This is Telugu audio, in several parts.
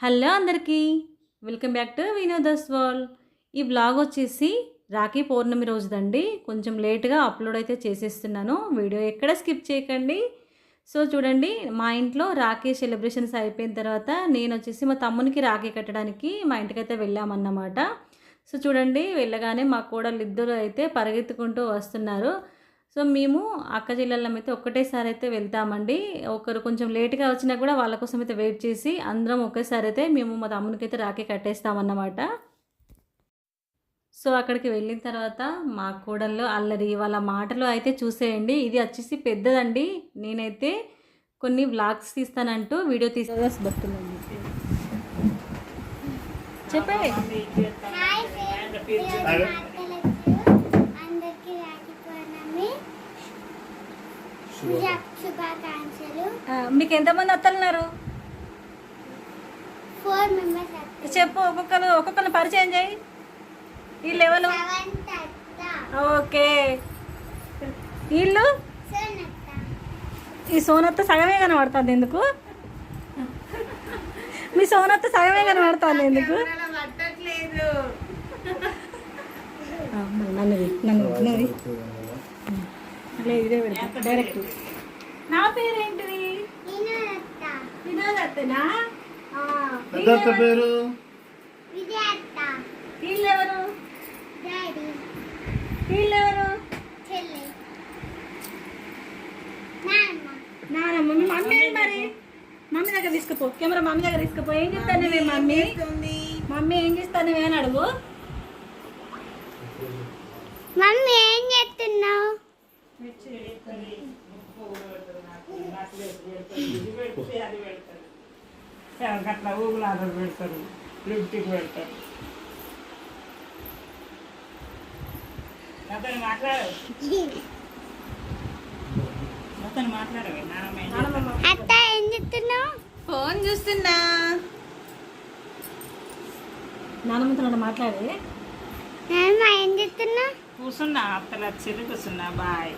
హలో అందరికీ welcome back to Vinoda's world. ఈ వ్లాగ్ వచ్చేసి రాఖీ పౌర్ణమి రోజుదండి. కొంచెం లేట్గా అప్లోడ్ అయితే చేసేస్తున్నాను. వీడియో ఎక్కడ స్కిప్ చేయకండి. సో చూడండి, మా ఇంట్లో రాఖీ సెలబ్రేషన్స్ అయిపోయిన తర్వాత నేను వచ్చేసి మా తమ్మునికి రాఖీ కట్టడానికి మా ఇంటికైతే వెళ్ళామన్నమాట. సో చూడండి, వెళ్ళగానే మా కోడళ్ళు ఇద్దరు అయితే పరిగెత్తుకుంటూ వస్తున్నారు. సో మేము అక్క చెల్లెళ్ళం అయితే ఒక్కటేసారి అయితే వెళ్తామండి. ఒకరు కొంచెం లేట్గా వచ్చినా కూడా వాళ్ళ కోసం అయితే వెయిట్ చేసి అందరం ఒకేసారి అయితే మేము మా తమ్మునికి అయితే రాఖీ కట్టేస్తామన్నమాట. సో అక్కడికి వెళ్ళిన తర్వాత మా కోడళ్ళు అల్లరి వాళ్ళ మాటలు అయితే చూసేయండి. ఇది వచ్చేసి పెద్దదండి. నేనైతే కొన్ని వ్లాగ్స్ తీస్తానంటూ వీడియో తీసుకొస్తున్నాను. చెప్పే మీకు ఎంతమంది అత్తలున్నారు? 4 members. చెప్పు, ఒక్కొక్కరు పరిచయం చేయి. వీళ్ళు ఎవరు? ఓకే, వీళ్ళు ఈ సోనత్త సగమే కనబడుతుంది ఎందుకు? మీ సోనత్త సగమే కనబడుతుంది ఎందుకు? నన్ను ఇదే పెడతా డైరెక్ట్. నా పేరేంటిది? వినోదత్తనా? పేరు వీళ్ళెవరు? వీళ్ళెవరు? నానమ్మ. మీ మమ్మీ ఏంటి మరి? మమ్మీ దగ్గర తీసుకుపో, కెమెరా మమ్మీ దగ్గర తీసుకుపో. ఏం చేస్తాను మమ్మీ? మమ్మీ ఏం చేస్తాను అని అడుగు. మమ్మీ ఏం చేస్తున్నావు? అట్లా ఊగులాటలు పెడతారు, లిఫ్ట్కి పెడతారు. అతను మాట్లాడవే అత్త ఏం చేస్తున్నావు? ఫోన్ చూస్తున్నా. నానమ్మతో మాట్లాడే. నాన్న ఏం చేస్తున్నా? కూర్చున్నా, అత్తలు వచ్చి కూర్చున్నా. బాయ్.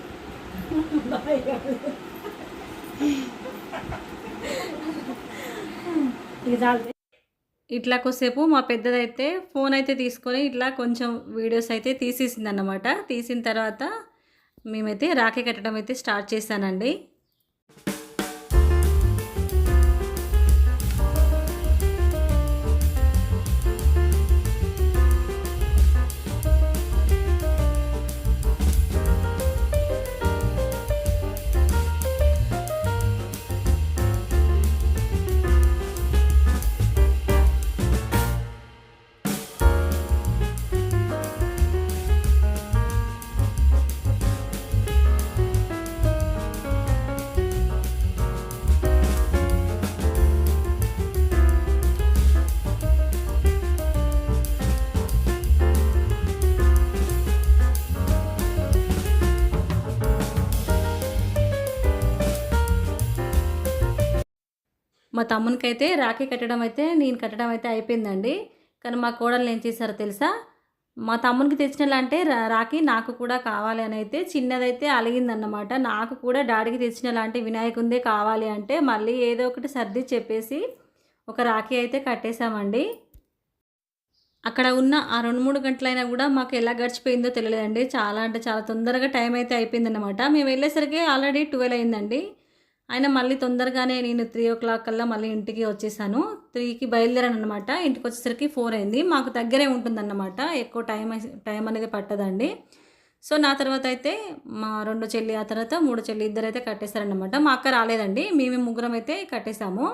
ఇట్లా కొద్దిసేపు మా పెద్దదైతే ఫోన్ అయితే తీసుకొని ఇట్లా కొంచెం వీడియోస్ అయితే తీసేసింది అన్నమాట. తీసిన తర్వాత మేమైతే రాఖీ కట్టడం అయితే స్టార్ట్ చేశానండి. మా తమ్మునికైతే రాఖీ కట్టడం అయితే నేను కట్టడం అయితే అయిపోయిందండి. కానీ మా కోడలు ఏం చేశారో తెలుసా? మా తమ్మునికి తెచ్చినలా అంటే రాఖీ నాకు కూడా కావాలి అని అయితే చిన్నదైతే అలిగిందన్నమాట. నాకు కూడా డాడీకి తెచ్చినలా అంటే వినాయకుందే కావాలి అంటే మళ్ళీ ఏదో ఒకటి సర్ది చెప్పేసి ఒక రాఖీ అయితే కట్టేశామండి. అక్కడ ఉన్న ఆ 2-3 గంటలైనా కూడా మాకు ఎలా గడిచిపోయిందో తెలియలేదండి. చాలా అంటే చాలా తొందరగా టైం అయితే అయిపోయిందన్నమాట. మేము వెళ్ళేసరికి ఆల్రెడీ 12 అయిందండి. అయినా మళ్ళీ తొందరగానే నేను 3 o'clock కల్లా మళ్ళీ ఇంటికి వచ్చేసాను. 3కి బయలుదేరాను అనమాట. ఇంటికి వచ్చేసరికి 4 అయింది. మాకు దగ్గరే ఉంటుందన్నమాట, ఎక్కువ టైం అనేది పట్టదండి. సో నా తర్వాత అయితే మా 2 చెల్లి, ఆ తర్వాత 3 చెల్లి ఇద్దరైతే కట్టేశారనమాట. మా అక్క రాలేదండి. మేము ముగ్గురం అయితే కట్టేశాము.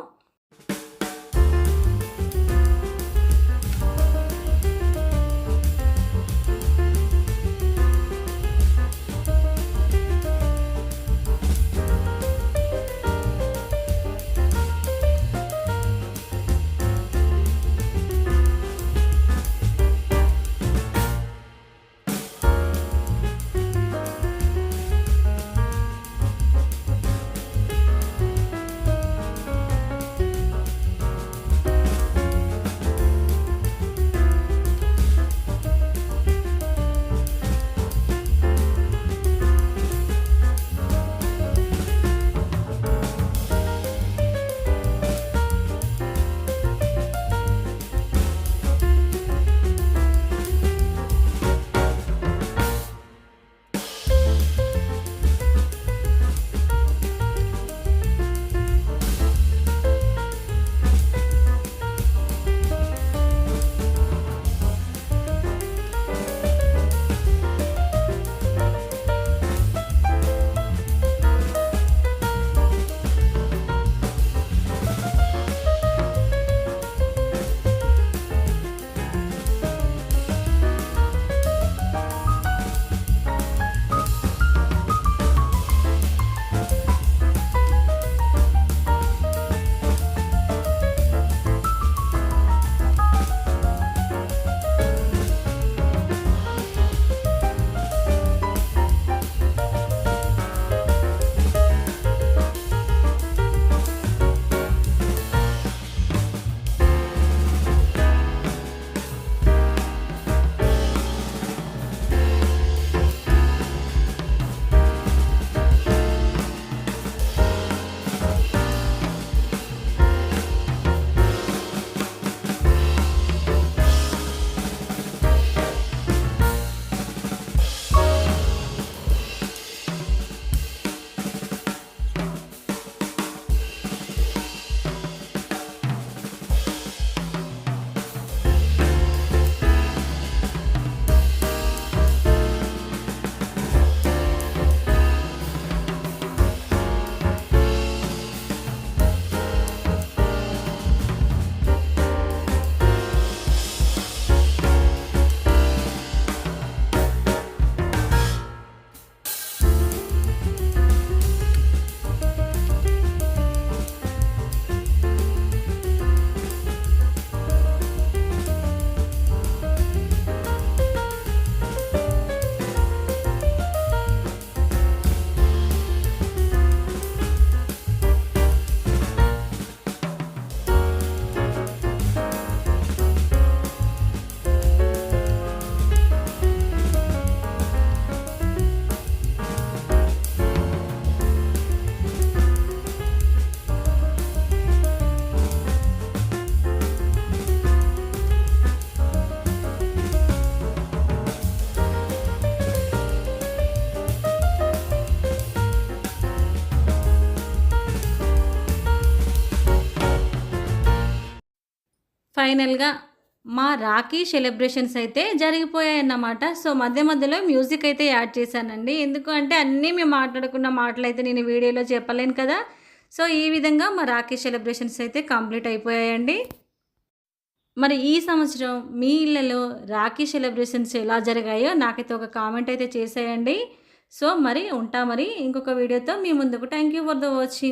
ఫైనల్గా మా రాఖీ సెలబ్రేషన్స్ అయితే జరిగిపోయాయన్నమాట. సో మధ్య మధ్యలో మ్యూజిక్ అయితే యాడ్ చేశానండి. ఎందుకు అంటే అన్నీ మేము మాట్లాడుకున్న మాటలైతే నేను వీడియోలో చెప్పలేను కదా. సో ఈ విధంగా మా రాఖీ సెలబ్రేషన్స్ అయితే కంప్లీట్ అయిపోయాయండి. మరి ఈ సంవత్సరం మీ ఇళ్ళలో రాఖీ సెలబ్రేషన్స్ ఎలా జరిగాయో నాకైతే ఒక కామెంట్ అయితే చేసేయండి. సో మరి ఉంటా, మరి ఇంకొక వీడియోతో మీ ముందుకు. Thank you for the watching.